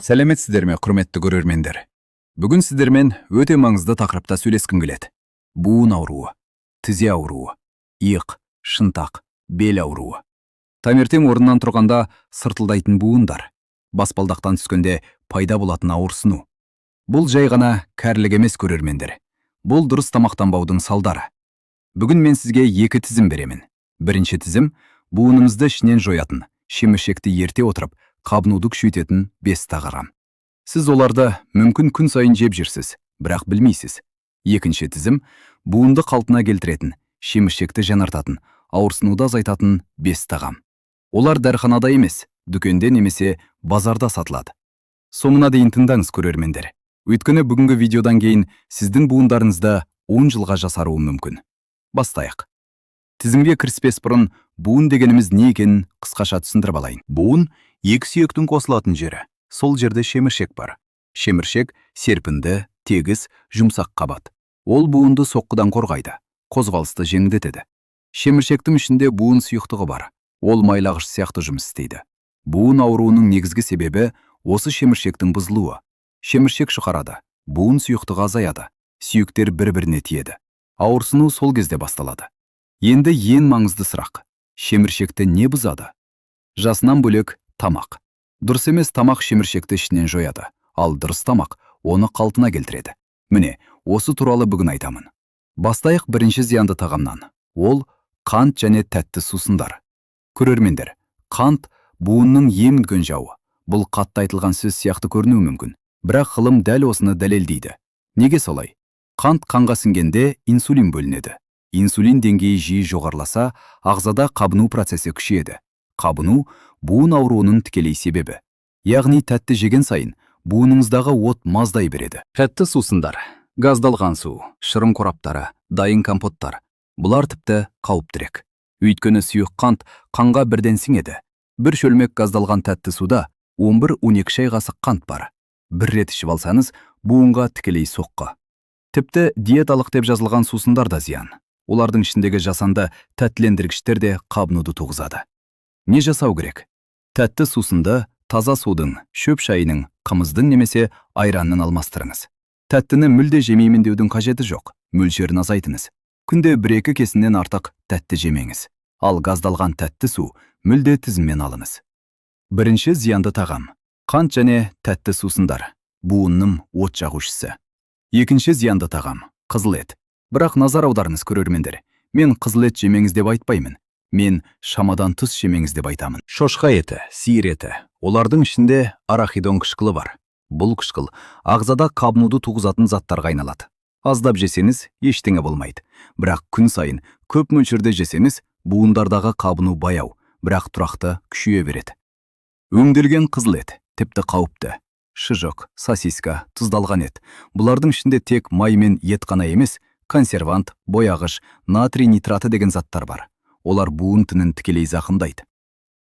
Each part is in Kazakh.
Сәлеметсіздер ме, құрметті көрермендер? Бүгін сіздермен өте маңызды тақырыпта сөйлескім келеді. Буын ауруы, тізе ауруы, иық, шынтақ, бел ауруы. Таңертең орнынан тұрғанда сыртылдайтын буындар, баспалдақтан түскенде пайда болатын ауырсыну. Бұл жай ғана кәрілік емес, көрермендер. Бұл дұрыс тамақтанбаудың салдары. Бүгін мен сізге екі тізім беремін. Бірінші тізім — буынымызды ішінен жоятын, шеміршекті ерте отырып, қабынуды күшейтетін 5 тағам. Сіз оларды мүмкін күн сайын жеп жүрсіз, бірақ білмейсіз. Екінші тізім — буынды қалпына келтіретін, шеміршекті жаңартатын, ауырсынуды азайтатын 5 тағам. Олар дәріханада емес, дүкенде немесе базарда сатылады. Соңына дейін тыңдаңыз, көрермендер. Өйткені бүгінгі видеодан кейін сіздің буындарыңызда 10 жылға жасаруы мүмкін. Бастайық. Тізімге кіріспес бұрын буын дегеніміз не екенін қысқаша түсіндіріп алайын. Буын екі сүйектің қосылатын жері. Сол жерде шеміршек бар. Шеміршек серпінді, тегіс, жұмсақ қабат. Ол буынды соққыдан қорғайды, қозғалысты жеңілдетеді. Шеміршектің ішінде буын сұйықтығы бар. Ол майлағыш сияқты жұмыс істейді. Буын ауруының негізгі себебі осы шеміршектің бұзылуы. Шеміршек жұқарады, буын сұйықтығы азаяды, сүйектер бір-біріне тиеді. Ауырсыну сол кезде басталады. Енді ең маңызды сұрақ: шеміршекті не бұзады? Жасынан бөлек тамақ. Дұрыс емес тамақ шеміршекті ішінен жояды, ал дұрыс тамақ оны қалпына келтіреді. Міне, осы туралы бүгін айтамын. Бастайық бірінші зиянды тағамнан. Ол қант және тәтті сусындар. Көрермендер, қант буынның ең үлкен жауы. Бұл қатты айтылған сөз сияқты көрінуі мүмкін, бірақ ғылым дәл осыны дәлелдейді. Неге солай? Қант қанға сіңгенде инсулин бөлінеді. Инсулин деңгейі жиі жоғарыласа, ағзада қабыну процесі күшейеді. Қабыну буын ауруының тікелей себебі. Яғни тәтті жеген сайын буыныңыздағы от маздай береді. Тәтті сусындар, газдалған су, шырын қораптары, дайын компоттар. Бұлар тіпті қауіптірек. Өйткені сұйық қант қанға бірден сіңеді. Бір шөлмек газдалған тәтті суда 11-12 шай қасық қант бар. Бір рет ішіп алсаңыз, буынға тікелей соққы. Тіпті диеталық деп жазылған сусындар да зиян. Олардың ішіндегі жасанды тәттілендіргіштер де қабынуды туғызады. Не жасау керек? Тәтті сусынды таза судың, шөп шайының, қымыздың немесе айранның алмастырыңыз. Тәттіні мүлде жемеймін деудің қажеті жоқ. Мөлшерін азайтыңыз. Күнде 1-2 кесінен артық тәтті жемеңіз. Ал газдалған тәтті су мүлде тізіммен алыңыз. Бірінші зиянды тағам: қант және тәтті сусындар. Буынның от жағушысы. Екінші зиянды тағам: қызыл ет. Бірақ назар аударыңыз, көрермендер. Мен қызыл ет жемеңіз деп айтпаймын. Мен шамадан тыс жемеңіз деп айтамын. Шошқа еті, сиыр еті. Олардың ішінде арахидон қышқылы бар. Бұл қышқыл ағзада қабынуды туғызатын заттарға айналады. Аздап жесеңіз ештеңе болмайды. Бірақ күн сайын көп мөлшерде жесеңіз, буындардағы қабыну баяу, бірақ тұрақты күшейе береді. Өңделген қызыл ет тіпті қауіпті. Шұжық, сосиска, тұздалған ет. Бұлардың ішінде тек май мен ет қана емес, консервант, бояғыш, натрий нитраты деген заттар бар. Олар буын тінін тікелей зақымдайды.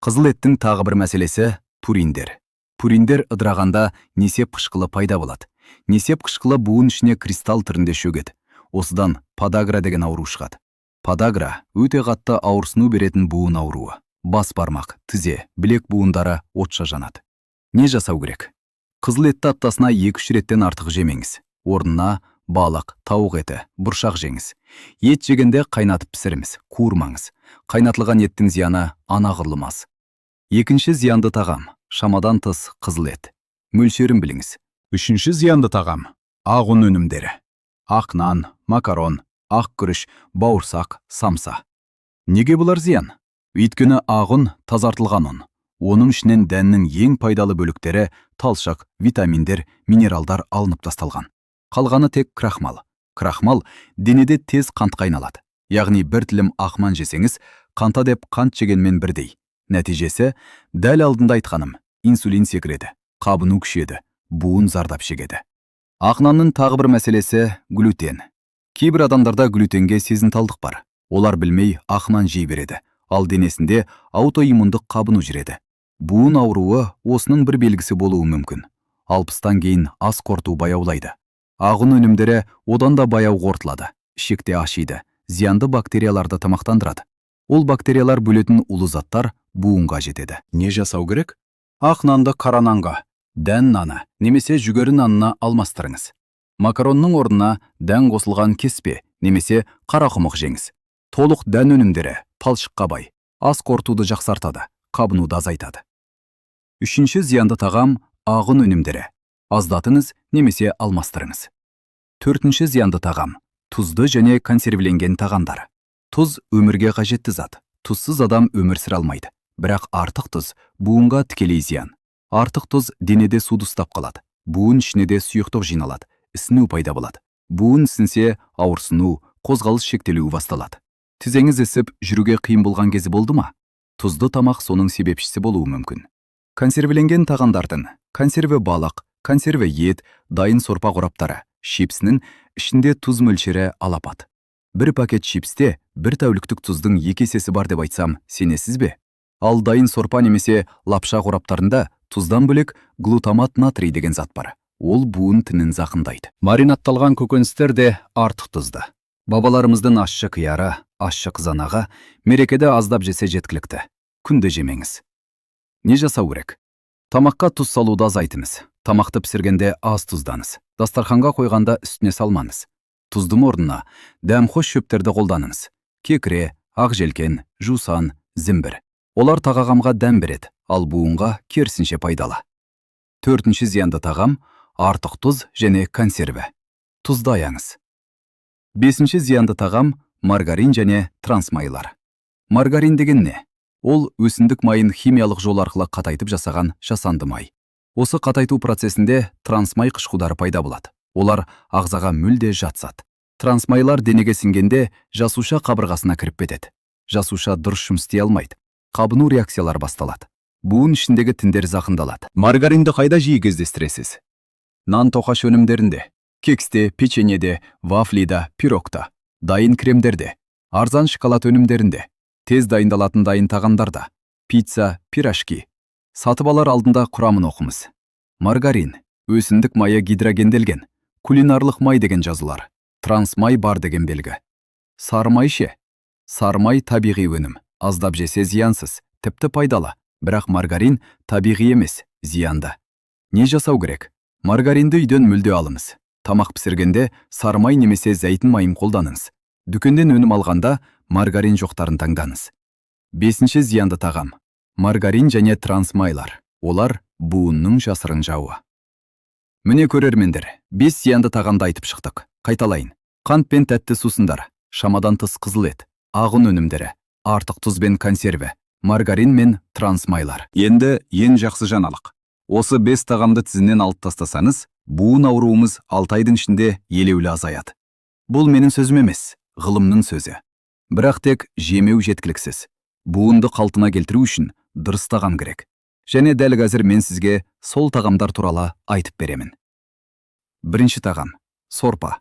Қызыл еттің тағы бір мәселесі — пуриндер. Пуриндер ыдырағанда несеп қышқылы пайда болады. Несеп қышқылы буын ішіне кристалл түрінде шөгеді. Осыдан подагра деген ауру шығады. Подагра өте қатты ауырсыну беретін буын ауруы. Бас бармақ, тізе, білек буындары отша жанады. Не жасау керек? Қызыл етті аптасына 2-3 реттен артық жемеңіз. Орнына балық, тауық еті, бұршақ жеңіз. Ет жегенде қайнатып пісіріңіз, қуырмаңыз. Қайнатылған еттің зияны анағұрлым аз. Екінші зиянды тағам: шамадан тыс қызыл ет. Мөлшерін біліңіз. Үшінші зиянды тағам: ақ ұн өнімдері. Ақ нан, макарон, ақ күріш, бауырсақ, самса. Неге бұлар зиян? Өйткені ақ ұн тазартылған ұн. Оның ішінен дәннің ең пайдалы бөліктері талшық, витаминдер, минералдар алынып тасталған. Қалғаны тек крахмал. Крахмал денеде тез қантқа айналады. Яғни бір тілім ақман жесеңіз, қанта деп қант жегенмен бірдей. Нәтижесі дәл алдында айтқаным: инсулин секіреді, қабыну күшейеді, буын зардап шегеді. Ақ нанның тағы бір мәселесі — глютен. Кейбір адамдарда глютенге сезімталдық бар. Олар білмей ақ нан жей береді, ал денесінде аутоиммундық қабыну жүреді. Буын ауруы осының бір белгісі болуы мүмкін. 60-тан кейін ас қорыту баяулайды. Ақ ұн өнімдері одан да баяу қорытылады. Ішекте ашиды, зиянды бактерияларды тамақтандырады. Ол бактериялар бөлетін улы заттар буынға жетеді. Не жасау керек? Ақ нанды қара нанға, Дән наны немесе жүгері нанына алмастырыңыз. Макаронның орнына дән қосылған кеспе немесе қарақұмық жеңіз. Толық дән өнімдері талшыққа бай, ас қорытуды жақсартады, қабынуды азайтады. Үшінші зиянды тағам ағын өнімдері. Аздатыңыз немесе алмастырыңыз. Төртінші зиянды тағам тұзды және консервіленген тағамдар. Тұз өмірге қажетті зат. Тұзсыз адам өмір сүре алмайды. Бірақ артық тұз буынға тікелей зиян. Артық тұз денеде суды ұстап қалады. Буын ішіне де сұйықтық жиналады. Ісіну пайда болады. Буын ісінсе, ауырсыну, қозғалыс шектелуі басталады. Тізеңіз ісіп, жүруге қиын болған кезі болды ма? Тұзды тамақ соның себепшісі болуы мүмкін. Консервіленген тағамдардың консерві балық, консерві ет, дайын сорпа қораптары, чипсінің ішінде тұз мөлшері алапат. Бір пакет чипсте бір тәуліктік тұздың 2 есесі бар деп айтсам, сенесіз бе? Ал дайын сорпа немесе лапша қораптарында тұздан бөлек глутамат натрий деген зат бар. Ол буын тінін зақымдайды. Маринатталған көкөністер де артық тұзды. Бабаларымыздың ащы қияры, ащы қызанағы мерекеде аздап жесе жеткілікті. Күнде жемеңіз. Не жасау керек? Тамаққа тұз салуды азайтыңыз. Тамақты пісіргенде аз тұздаңыз. Дастарханға қойғанда үстіне салмаңыз. Тұздың орнына дәмхош шөптерді қолданыңыз. Кекіре, ақжелкен, жусан, зімбір. Олар тағамға дәм береді, ал буынға керісінше пайдалы. Төртінші зиянды тағам артық тұз және консерві. Тұзды аяңыз. Бесінші зиянды тағам маргарин және трансмайлар. Маргарин деген не? Ол өсімдік майын химиялық жол арқылы қатайтып жасаған жасанды май. Осы қатайту процесінде трансмай қышқылдары пайда болады. Олар ағзаға мүлде жатсады. Трансмайлар денеге сіңгенде жасуша қабырғасына кіріп кетеді. Жасуша дұрыс жұмыс істей алмайды. Қабыну реакциялар басталады. Буын ішіндегі тіндер зақымдалады. Маргаринді қайда жиі кездестіресіз? Нан тоқаш өнімдерінде, кексте, печеньеде, вафлида, пирогта, дайын кремдерде, арзан шоколад өнімдерінде, тез дайындалатын дайын тағамдарда, пицца, пирожки. Сатып алар алдында құрамын оқымыз. Маргарин, өсімдік майы гидрогенделген, кулинарлық май деген жазылар. Трансмай бар деген белгі. Сарымай ше? Сарымай табиғи өнім. Аздап жесе зиянсыз, тіпті пайдалы. Бірақ маргарин табиғи емес, зиянды. Не жасау керек? Маргаринді үйден мүлде алыңыз. Тамақ пісіргенде сарымай немесе зәйтін майын қолданыңыз. Дүкенден өнім алғанда маргарин жоқтарын таңдаңыз. Бесінші зиянды тағам. Маргарин және трансмайлар. Олар буынның жасырын жауы. Міне көрермендер, 5 зиянды тағамды айтып шықтық. Қайталайын. Қант пен тәтті сусындар, шамадан тыс қызыл ет, ағын өнімдері, артық тұз бен консерві, маргарин мен трансмайлар. Енді ең жақсы жаңалық. Осы 5 тағамды тізінен алып тастасаңыз, буын ауруымыз 6 айдың ішінде елеулі азаяды. Бұл менің сөзім емес, ғылымның сөзі. Бірақ тек жемеу жеткіліксіз. Буынды қалпына келтіру үшін дұрыс тағам керек. Және дәл қазір мен сізге сол тағамдар туралы айтып беремін. Бірінші тағам – сорпа.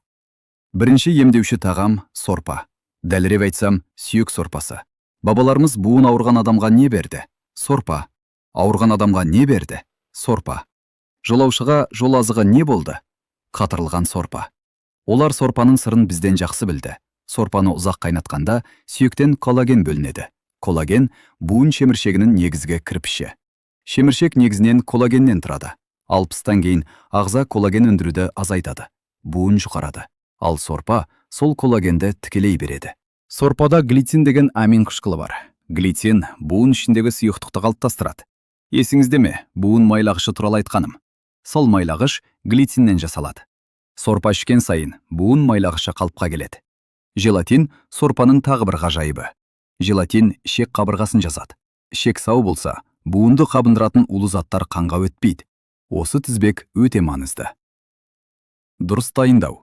Бірінші емдеуші тағам – сорпа. Дәлірек айтсам, сүйек сорпасы. Бабаларымыз буын ауырған адамға не берді? Сорпа. Ауырған адамға не берді? Сорпа. Жолаушыға жол азығы не болды? Қатырылған сорпа. Олар сорпаның сырын бізден жақсы білді. Сорпаны ұзақ қайнатқанда сүйектен коллаген бөлінеді. Коллаген буын шеміршегінің негізгі кірпіші. Шеміршек негізінен коллагеннен тұрады. 60-тан кейін ағза коллаген өндіруді азайтады. Буын жұқарады. Ал сорпа сол коллагенді тікелей береді. Сорпада глицин деген амин қышқылы бар. Глицин буын ішіндегі сұйықтықты қалыптастырады. Есіңізде ме, буын майлағышы туралы айтқаным? Сол майлағыш глициннен жасалады. Сорпа ішкен сайын буын майлағышы қалыпқа келеді. Желатин сорпаның тағы бір ғажайыбы. Желатин ішек қабырғасын жазады. Ішек сау болса, буынды қабындыратын улы заттар қанға өтпейді. Осы тізбек өте маңызды. Дұрыс дайындау.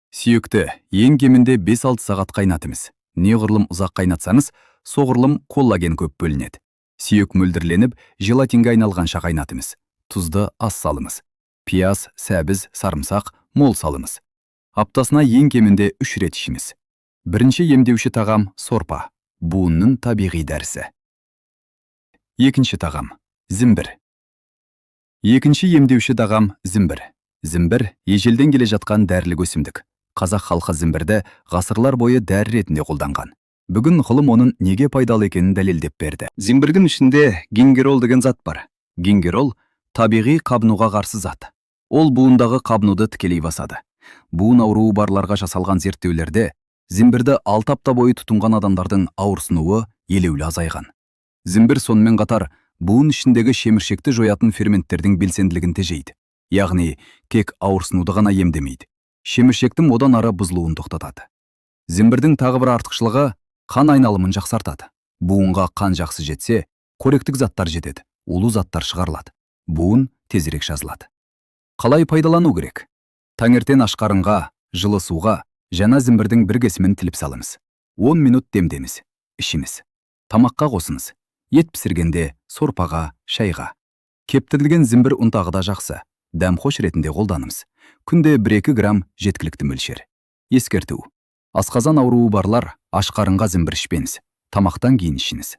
Сүйекті ең кемінде 5-6 сағат қайнатыңыз. Неғұрлым ұзақ қайнатсаңыз, соғұрлым коллаген көп бөлінеді. Сүйек мөлдірленіп, желатинге айналғанша қайнатыңыз. Тұзды аз салыңыз. Пияз, сәбіз, сарымсақ мол салыңыз. Аптасына ең кемінде 3 рет ішіңіз. Бірінші емдеуші тағам сорпа. Буынның табиғи дәрісі. Екінші тағам зімбір. Екінші емдеуші тағам зімбір. Зімбір ежелден келе жатқан дәрілік өсімдік. Қазақ халқы зімбірді ғасырлар бойы дәрі ретінде қолданған. Бүгін ғылым оның неге пайдалы екенін дәлелдеп берді. Зімбірдің ішінде гингерол деген зат бар. Гингерол табиғи қабынуға қарсы зат. Ол буындағы қабынуды тікелей басады. Буын ауруы барларға жасалған зерттеулерде зімбірді 6 апта бойы тұтынған адамдардың ауырсынуы елеулі азайған. Зімбір сонымен қатар буын ішіндегі шеміршекті жоятын ферменттердің белсенділігін тежейді. Яғни, кек ауырсынуды ғана емдемейді. Шеміршектің одан ары бұзылуын тоқтатады. Зімбірдің тағы бір артықшылығы қан айналымын жақсартады. Буынға қан жақсы жетсе, қоректік заттар жетеді, улы заттар шығарылады. Буын тезірек жазылады. Қалай пайдалану керек? Таңертең аш қарынға, жылы суға, жаңа зімбірдің бір кесімін тіліп салыңыз. 10 минут демдеңіз, ішіңіз. Тамаққа қосыңыз. Ет пісіргенде сорпаға, шайға. Кептірілген зімбір ұнтағы да жақсы. Дәмхош ретінде қолданыңыз. Күнде 1-2 грамм жеткілікті мөлшер. Ескерту. Асқазан ауруы барлар аш қарынға зімбір ішпеңіз. Тамақтан кейін ішіңіз.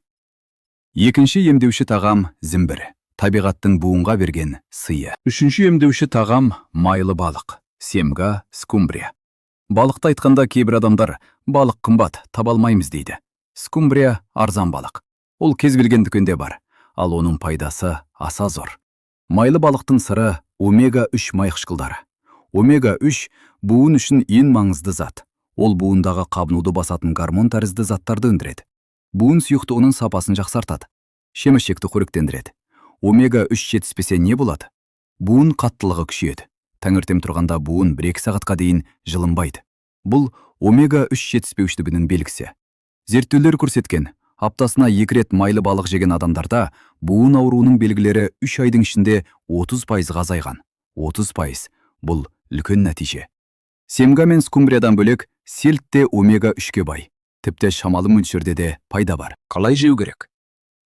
Екінші емдеуші тағам зімбір. Табиғаттың буынға берген сыйы. Үшінші емдеуші тағам майлы балық. Семга, скумбрия. Балықты айтқанда кейбір адамдар балық қымбат, таба алмаймыз дейді. Скумбрия арзан балық. Ол кез келген дүкенде бар, ал оның пайдасы аса зор. Майлы балықтың сыры омега-3 майқышқылдары. Омега-3 буын үшін ең маңызды зат. Ол буындағы қабынуды басатын гормон тәрізді заттарды өндіреді. Буын сұйықтығының сапасын жақсартады. Шеміршекті қоректендіреді. Омега-3 жетіспесе не болады? Буын қаттылығы күшейеді. Таңертең тұрғанда буын 1-2 сағатқа дейін жылынбайды. Бұл омега-3 жетіспеушілігінің белгісі. Зерттеулер көрсеткен, аптасына 2 рет майлы балық жеген адамдарда буын ауруының белгілері 3 айдың ішінде 30%-ға азайған. 30% бұл үлкен нәтиже. Семга мен скумбриядан бөлек сельд те омега-3-ке бай. Тіпті шамалы мөлшерде де пайда бар. Қалай жеу керек?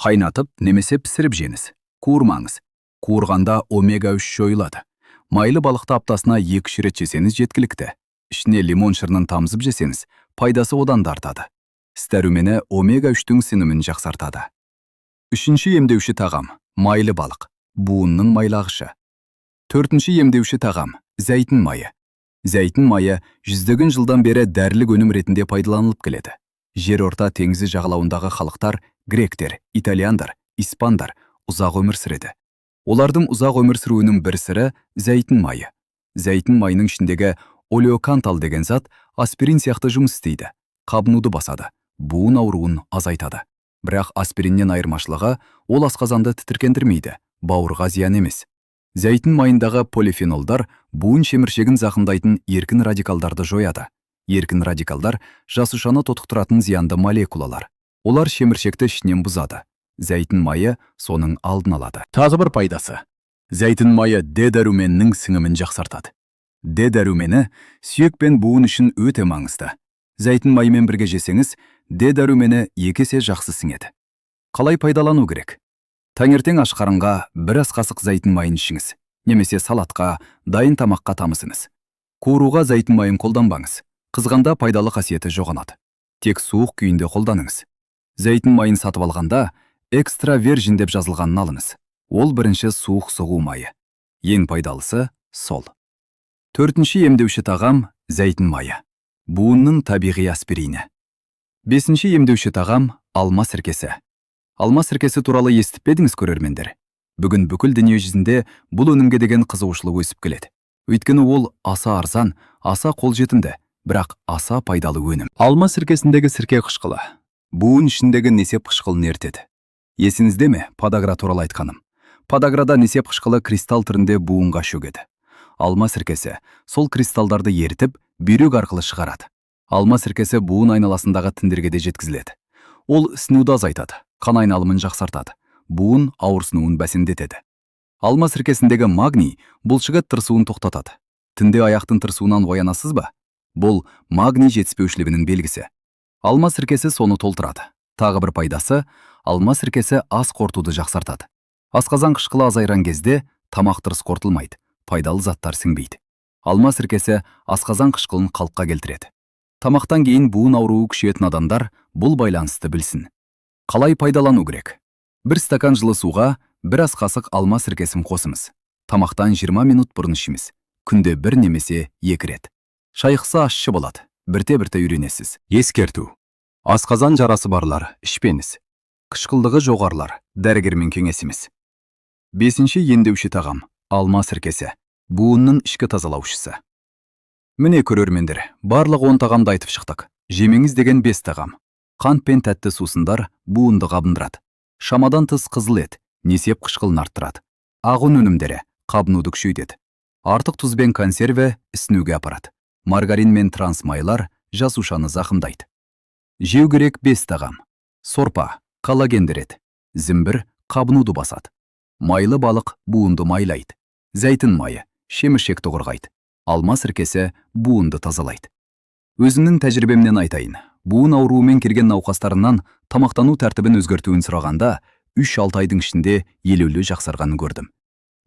Қайнатып немесе пісіріп жеңіз. Қуырмаңыз. Қуырғанда омега-3 жойылады. Майлы балықты аптасына 2 рет жесеңіз жеткілікті. Ішіне лимон шырынын тамызып жесеңіз, пайдасы одан да артады. Стәрумені омега-3-тің сіңімін жақсартады. Үшінші емдеуші тағам майлы балық. Буынның майлағышы. Төртінші емдеуші тағам зәйтін майы. Зәйтін майы жүздеген жылдан бері дәрілік өнім ретінде пайдаланылып келеді. Жерорта теңізі жағалауындағы халықтар гректер, итальяндар, испандар ұзақ өмір сүреді. Олардың ұзақ өмір сүруінің бір сыры зәйтін майы. Зәйтін майының ішіндегі олеокантал деген зат аспирин сияқты жұмыс істейді. Қабынуды басады, буын ауруын азайтады. Бірақ аспириннен айырмашылығы ол асқазанды тітіркендірмейді, бауырға зиян емес. Зәйтін майындағы полифенолдар буын шеміршегін зақымдайтын еркін радикалдарды жояды. Еркін радикалдар жасушаны тотықтыратын зиянды молекулалар. Олар шеміршекті ішінен бұзады. Зәйтін майы соның алдын алады. Тағы бір пайдасы. Зәйтін майы Д-дәруменнің сіңімін жақсартады. Д-дәрумені сүйек пен буын үшін өте маңызды. Зәйтін майымен бірге жесеңіз, Д-дәрумені 2 есе жақсы сіңеді. Қалай пайдалану керек? Таңертең аш қарынға 1 ас қасық зәйтін майын ішіңіз, немесе салатқа, дайын тамаққа тамызыңыз. Қуыруға зәйтін майын қолданбаңыз. Қызғанда пайдалы қасиеті жоғалады. Тек суық күйінде қолданыңыз. Зәйтін майын сатып алғанда экстра вержин деп жазылғанын алыңыз. Ол бірінші суық сұғу майы. Ең пайдалысы сол. Төртінші емдеуші тағам зәйтін майы. Буынның табиғи аспирині. Бесінші емдеуші тағам алма сіркесі. Алма сіркесі туралы естіп пе едіңіз көрермендер? Бүгін бүкіл дүние жүзінде бұл өнімге деген қызығушылық өсіп келеді. Өйткені ол аса арзан, аса қолжетімді, бірақ аса пайдалы өнім. Алма сіркесіндегі сірке қышқылы буын ішіндегі несеп қышқылын ертеді. Есіңізде ме подагра туралы айтқаным? Подаграда несеп қышқылы кристалл түрінде буынға шөгеді. Алма сіркесі сол кристалдарды ерітіп, бүйрек арқылы шығарады. Алма сіркесі буын айналасындағы тіндерге де жеткізіледі. Ол ісінуді азайтады, қан айналымын жақсартады, буын ауырсынуын бәсеңдетеді. Алма сіркесіндегі магний бұлшық ет тырысуын тоқтатады. Түнде аяқтың тырысуынан оянасыз ба? Бұл магний жетіспеушілігінің белгісі. Алма сіркесі соны толтырады. Тағы бір пайдасы, алма сіркесі ас қорытуды жақсартады. Асқазан қышқылы азайған кезде тамақ дұрыс қорытылмайды, пайдалы заттар сіңбейді. Алма сіркесі асқазан қышқылын қалыпқа келтіреді. Тамақтан кейін буын ауруы күшейетін адамдар бұл байланысты білсін. Қалай пайдалану керек? 1 стакан жылы суға 1 ас қасық алма сіркесін қосыңыз. Тамақтан 20 минут бұрын ішіңіз. Күнде 1 немесе 2 рет. Шайықса ащы болады. Бірте-бірте үйренесіз. Ескерту. Асқазан жарасы барлар ішпеңіз. Қышқылдығы жоғарылар, дәрігермен кеңесіңіз. Бесінші емдеуші тағам – алма сіркесі. Буынның ішкі тазалаушысы. Міне көрермендер, барлық 10 тағамды айтып шықтық. Жемеңіз деген 5 тағам. Қант пен тәтті сусындар буынды қабындырады. Шамадан тыс қызыл ет, несеп қышқылын арттырады. Ағын өнімдері қабынуды күшейтеді. Артық тұз бен консерве ісінуге апарады. Маргарин мен трансмайлар жасушаны зақымдайды. Жеу керек 5 тағам. Сорпа коллаген береді. Зімбір қабынуды басады. Майлы балық буынды майлайды. Зәйтін майы шеміршекті қорғайды. Алма сіркесі буынды тазалайды. Өзімнің тәжірибемнен айтайын. Буын ауруымен келген науқастарынан тамақтану тәртібін өзгертуін сұрағанда 3-6 айдың ішінде елеулі жақсарғанын көрдім.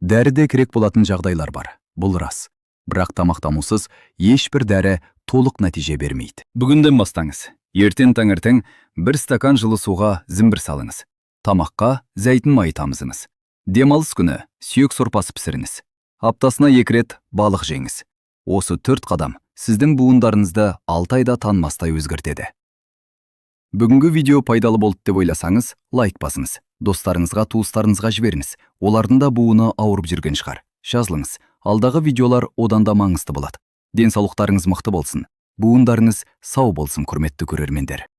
Дәріде керек болатын жағдайлар бар. Бұл рас. Бірақ тамақтанусыз ешбір дәрі толық нәтиже бермейді. Бүгінден бастаңыз. Ертең таңертең 1 стакан жылы суға зімбір салыңыз. Тамаққа зәйтін майы тамызыңыз. Демалыс күні сүйек сорпасы пісіріңіз. Аптасына 2 рет балық жеңіз. Осы 4 қадам сіздің буындарыңызды 6 айда танымастай өзгертеді. Бүгінгі видео пайдалы болды деп ойласаңыз, лайк басыңыз. Достарыңызға, туыстарыңызға жіберіңіз. Олардың да буыны ауырып жүрген шығар. Жазылыңыз. Алдағы видеолар одан да маңызды болады. Денсаулықтарыңыз мықты болсын. Буындарыңыз сау болсын, құрметті көрермендер.